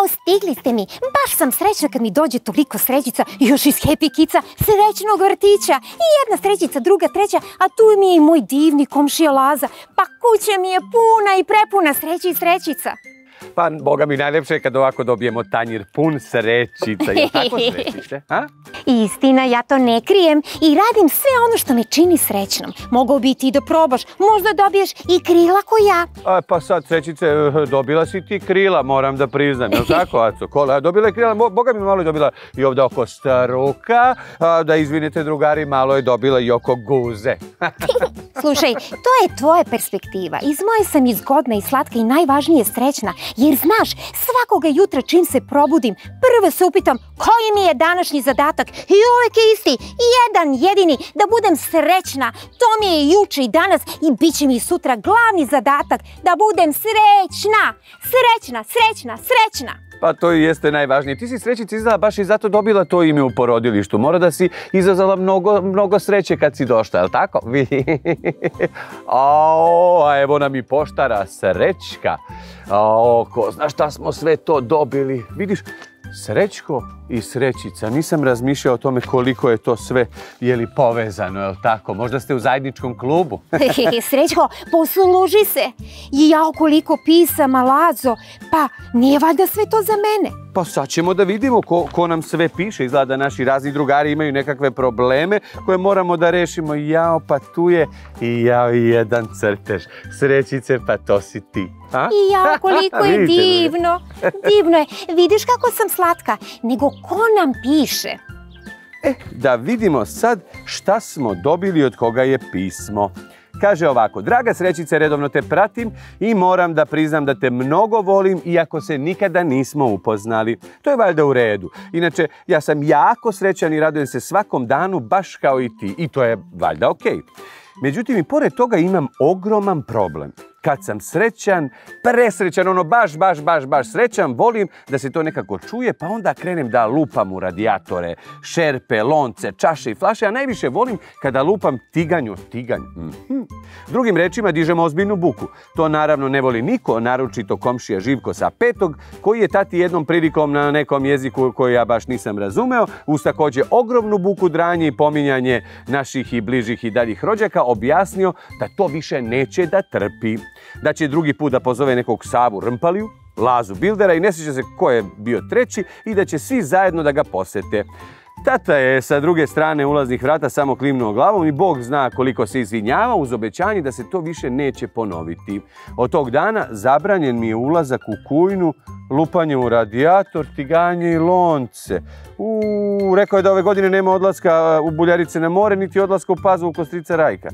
Stigli ste mi, baš sam srećna kad mi dođe toliko srećica, još iz Happy Kidsa, srećnog vrtića. I jedna srećica, druga, treća, a tu mi je i moj divni komšija Laza. Pa kuća mi je puna i prepuna sreće i srećica. Pa, Boga mi, najlepše je kad ovako dobijemo tanjir pun srećica. Je li tako srećice? Istina, ja to ne krijem i radim sve ono što me čini srećnom. Mogao bi ti da probaš, možda dobiješ i krila ko ja. Pa sad, srećice, dobila si ti krila, moram da priznam. Je li tako, Aco? Dobila je krila, Boga mi malo je dobila i ovdje oko staruka. Da izvinite, drugari, malo je dobila i oko guze. Slušaj, to je tvoja perspektiva. Iz moje sam izgodna i slatka i najvažnije srećna. Jer znaš, svakoga jutra čim se probudim, prvo se upitam koji mi je današnji zadatak i uvek je isti, jedan jedini, da budem srećna. To mi je juče i danas i bit će mi sutra glavni zadatak, da budem srećna. Srećna, srećna, srećna. Pa to i jeste najvažnije. Ti si srećica izgleda baš i zato dobila to ime u porodilištu. Mora da si izazvala mnogo sreće kad si došla, je li tako? A evo nam i poštara Srećka. Ko zna šta smo sve to dobili. Vidiš, Srećko i Srećica. Nisam razmišljao o tome koliko je to sve, jeli povezano, je li tako? Možda ste u zajedničkom klubu. Srećko, posluži se. I ja koliko pisama, Lazo, pa nije valjda sve to za mene. Pa sad ćemo da vidimo ko nam sve piše. Izgleda da naši razni drugari imaju nekakve probleme koje moramo da rešimo. Jao, pa tu je i jao i jedan crtež. Srećice, pa to si ti. I jao, koliko je divno. Divno je. Vidiš kako sam slatka. Nego ko nam piše? Da vidimo sad šta smo dobili od koga je pismo. Kaže ovako, draga Srećice, redovno te pratim i moram da priznam da te mnogo volim iako se nikada nismo upoznali. To je valjda u redu. Inače, ja sam jako srećan i radujem se svakom danu baš kao i ti. I to je valjda okej. Međutim, i pored toga imam ogroman problem. Kad sam srećan, presrećan, ono baš srećan, volim da se to nekako čuje, pa onda krenem da lupam u radijatore, šerpe, lonce, čaše i flaše, a najviše volim kada lupam tiganj. Drugim rečima, dižem ozbiljnu buku. To naravno ne voli niko, naročito komšija Živko sa 5. koji je tati jednom prilikom na nekom jeziku koji ja baš nisam razumeo, uz također ogromnu buku, dranje i pominjanje naših i bližih i daljih rođaka, objasnio da to više neće da trpi. Da će drugi put da pozove nekog Savu Rmpaliju, Lazu Bildera i ne sjeća se ko je bio treći i da će svi zajedno da ga posete. Tata je sa druge strane ulaznih vrata samo klimnuo glavom i Bog zna koliko se izvinjava uz obećanje da se to više neće ponoviti. Od tog dana zabranjen mi je ulazak u kujnu, lupanje u radijator, tiganje i lonce. Rekao je da ove godine nema odlaska u Buljarice na more, niti odlaska u Pazovu kod strica Rajka.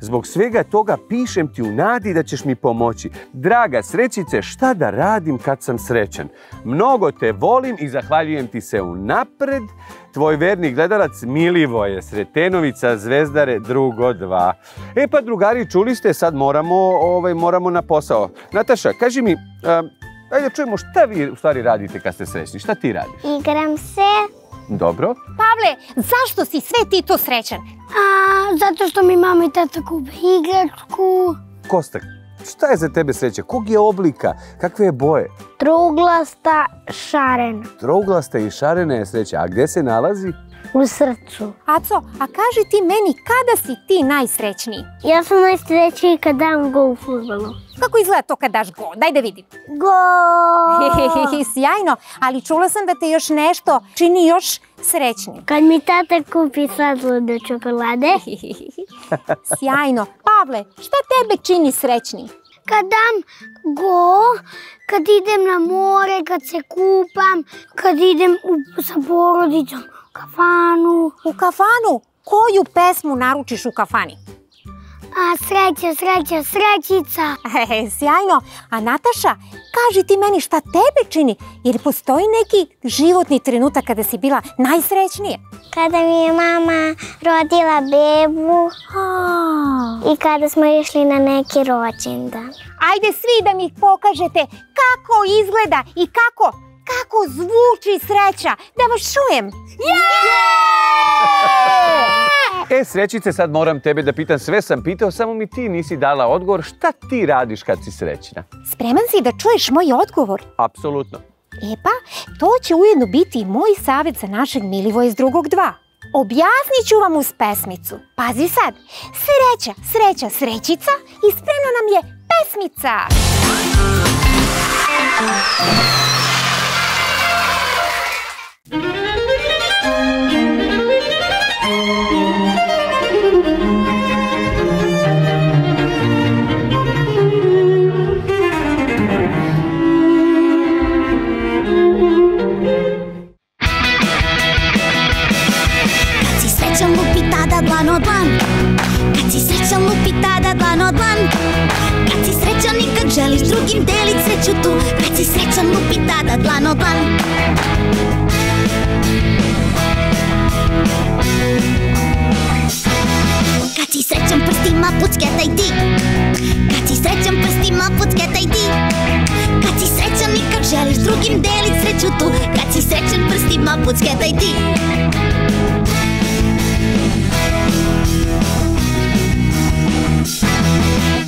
Zbog svega toga pišem ti u nadi da ćeš mi pomoći. Draga Srećice, šta da radim kad sam srećan? Mnogo te volim i zahvaljujem ti se unapred. Tvoj verni gledalac Milivoje Sretenovića, Zvezdare, drugo 2. Pa drugari, čuli ste, sad moramo na posao. Nataša, kaži mi, ajde čujemo šta vi u stvari radite kad ste srećni. Šta ti radiš? Igram se. Dobro. Pavle, zašto si sve ti to srećan? Zato što mi mama i tata kupe igračku. Kostak, šta je za tebe sreća? Kog je oblika? Kakve je boje? Trouglasta, šarena. Trouglasta i šarena je sreća. A gdje se nalazi? U srcu. Aco, a kaži ti meni kada si ti najsrećniji? Ja sam najsrećniji kad dam gol u fudbalu. Kako izgleda to kad daš gol? Daj da vidim. Gol! Sjajno, ali čula sam da te još nešto čini još srećnim. Kad mi tata kupi slatke čokolade. Sjajno. Pavle, šta tebe čini srećnim? Kad dam gol, kad idem na more, kad se kupam, kad idem sa porodicom u kafanu. U kafanu? Koju pesmu naručiš u kafani? Sreća, sreća, srećica. Sjajno. A Nataša, kaži ti meni šta tebe čini, jer postoji neki životni trenutak kada si bila najsrećnije? Kada mi je mama rodila bebu i kada smo išli na neki rođendan. Ajde svi da mi pokažete kako izgleda i kako zvuči sreća. Da vas čujem. Srećice, sad moram tebe da pitam, sve sam pitao, samo mi ti nisi dala odgovor. Šta ti radiš kad si srećna? Spreman si da čuješ moj odgovor? Apsolutno. Pa, to će ujedno biti i moj savjet za našeg Milivoja iz drugog 2. Objasnit ću vam uz pesmicu. Pazi sad. Sreća, sreća, srećica i spremna nam je pesmica. Dlan o dlan, kad si srećan lupi tada dlan o dlan. Kad si srećan i kad želiš drugim delit sreću tu. Kad si srećan lupi tada dlan o dlan. Kad si srećan prstima pucketaj ti. Kad si srećan prstima pucketaj ti. Kad si srećan i kad želiš drugim delit sreću tu. Kad si srećan prstima pucketaj ti.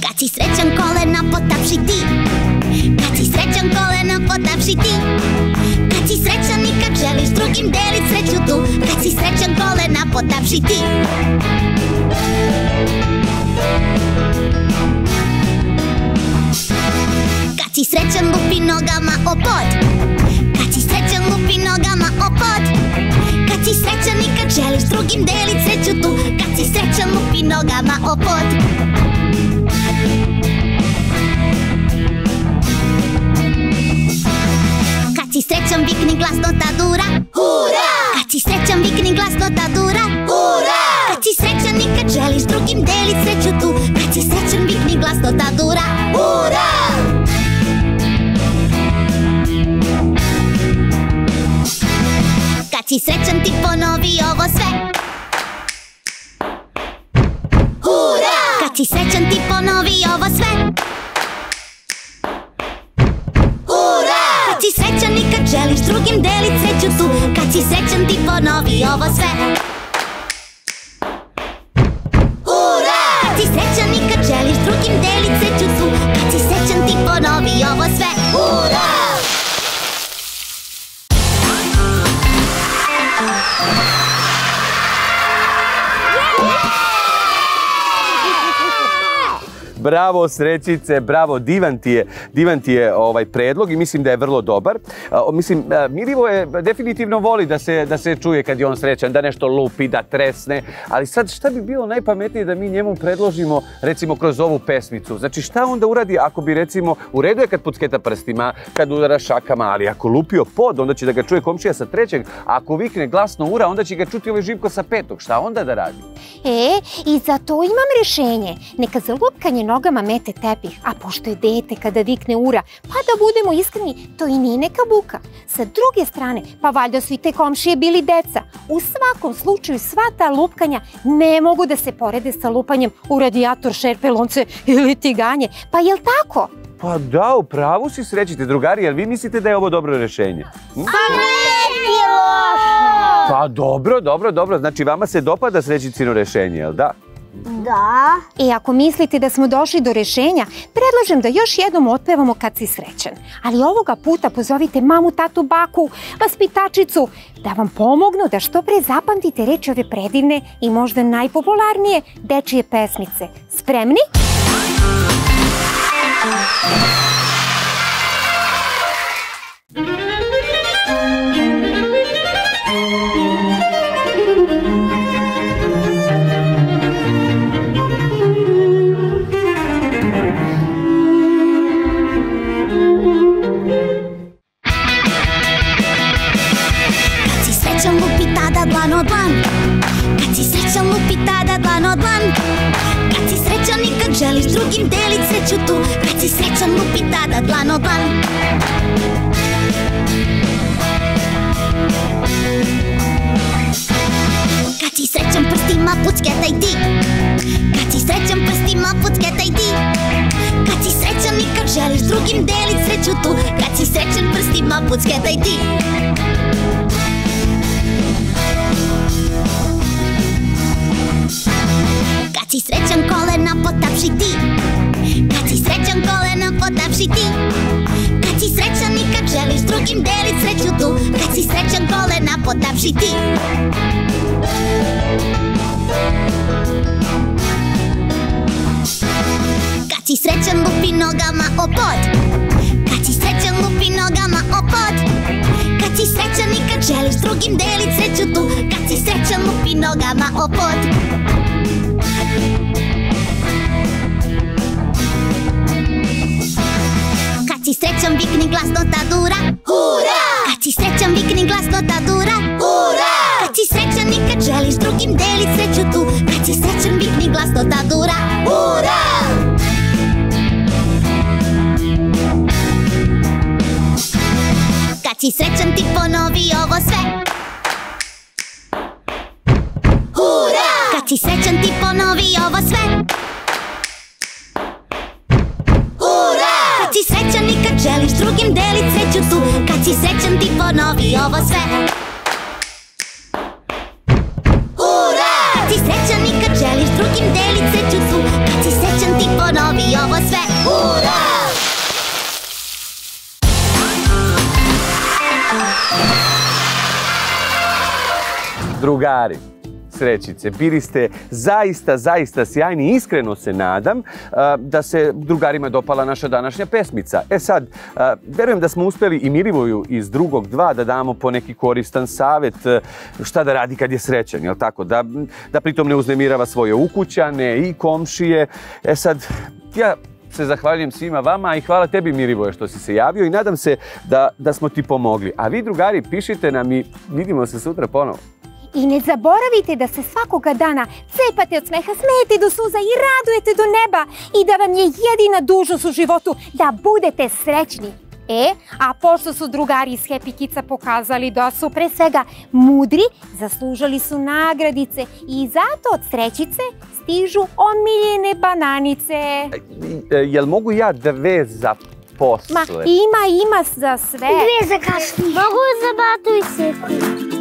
Kad si srećan kolena potapši ti. Kad si srećan kolena potapši ti. Kad si srećan i kad želiš drugim delit sreću tu. Kad si srećan kolena potapši ti. Kad si srećan lupi nogama o pod. Kad si srećan lupi nogama o pod. Kad si srećan i kad želiš drugim delit sreću tu. Kad si srećan lupi nogama o pod. Kad si srećan vikni glasno ta dura. Hura! Kad si srećan vikni glasno ta dura. Hura! Kad si srećan i kad želiš drugim delit sreću tu. Kad si srećan vikni glasno ta dura. Hura! Kad si srećan ti ponovi ovo sve. Hura! Kad si srećan ti ponovi ovo sve. Kad si srećan i kad želiš drugim delit sreću tu. Kad si srećan ti ponovi ovo sve. Hura! Kad si srećan i kad želiš drugim delit sreću tu. Kad si srećan ti ponovi ovo sve. Hura! Bravo Srećice, bravo, divan ti je ovaj predlog i mislim da je vrlo dobar. Mislim, Milivoje definitivno voli da se čuje kad je on srećan, da nešto lupi, da tresne, ali sad šta bi bilo najpametnije da mi njemu predložimo recimo kroz ovu pesmicu? Znači šta onda uradi ako bi recimo, u redu je kad pucketa prstima, kad udara šakama, ali ako lupio pod, onda će da ga čuje komšija sa 3. A ako vikne glasno ura, onda će ga čuti ovaj Živko sa 5. Šta onda da radi? I za to imam rešenje. Neka za lupkanje nogama mete tepih, a pošto je dete kada vikne ura, pa da budemo iskreni, to i nije neka buka. Sa druge strane, pa valjda su i te komšije bili deca. U svakom slučaju sva ta lupkanja ne mogu da se porede sa lupanjem u radijator, šerpe, lonce ili tiganje. Pa jel tako? Pa da, u pravu si Srećite, drugari, jel vi mislite da je ovo dobro rešenje? Pa ne je loše! Pa dobro, znači vama se dopada Srećicino rešenje, jel da? Da. Ako mislite da smo došli do rešenja, predlažem da još jednom otpevamo Kad si srećan. Ali ovoga puta pozovite mamu, tatu, baku, vaspitačicu da vam pomognu da što pre zapamtite reči ove predivne i možda najpopularnije dečije pesmice. Spremni? Dlan o dlan. Kad si srećan lupi tada dlan o dlan. Kad si srećan i kad želiš drugim delit sreću tu. Kad si srećan lupi tada dlan o dlan. Kad si srećan prstima pucketaj ti. Kad si srećan prstima pucketaj ti. Kad si srećan i kad želiš drugim delit sreću tu. Kad si srećan prstima pucketaj ti. Kad si srećan kolena potapši ti. Kad si srećan kolena potapši ti. Kad si srećan i kad želiš drugim delit sreću tu. Kad si srećan kolena potapši ti. Kad si srećan lupi nogama o pod. Kad si srećan lupi nogama o pod. Kad si srećan i kad želiš drugim delit sreću tu. Kad si srećan lupi nogama o pod. Kad si srećan vikni glasno tadura. Hura! Kad si srećan vikni glasno tadura. Hura! Kad si srećan i kad želiš drugim delit sreću tu. Kad si srećan vikni glasno tadura. Hura! Kad si srećan ti ponovi ovo sve. Hura! Kad si srećan ti ponovi ovo sve. Hura! Kad si srećan i kad želiš drugim delit sreću tu. Kad si srećan ti ponovi ovo sve. Hura! Kad si srećan i kad želiš drugim delit sreću tu. Kad si srećan ti ponovi ovo sve. Hura! Drugari, srećice, bili ste zaista sjajni. Iskreno se nadam da se drugarima dopala naša današnja pesmica. E sad, verujem da smo uspeli i Milivoju iz drugog 2 da damo po neki koristan savjet šta da radi kad je srećan, jel tako? Da pritom ne uznemirava svoje ukućane i komšije. E sad, ja se zahvaljujem svima vama i hvala tebi Milivoje što si se javio i nadam se da smo ti pomogli. A vi drugari pišite nam i vidimo se sutra ponovo. I ne zaboravite da se svakoga dana cepate od smeha, smejete do suza i radujete do neba i da vam je jedina dužnost u životu da budete srećni. A pošto su drugari iz Happy Kidsa pokazali da su pre svega mudri, zaslužili su nagradice i zato od srećice stižu omiljene bananice. Jel mogu ja 2 za posle? Ma ima za sve. 2 za kasnije. Mogu za Batu i Seku.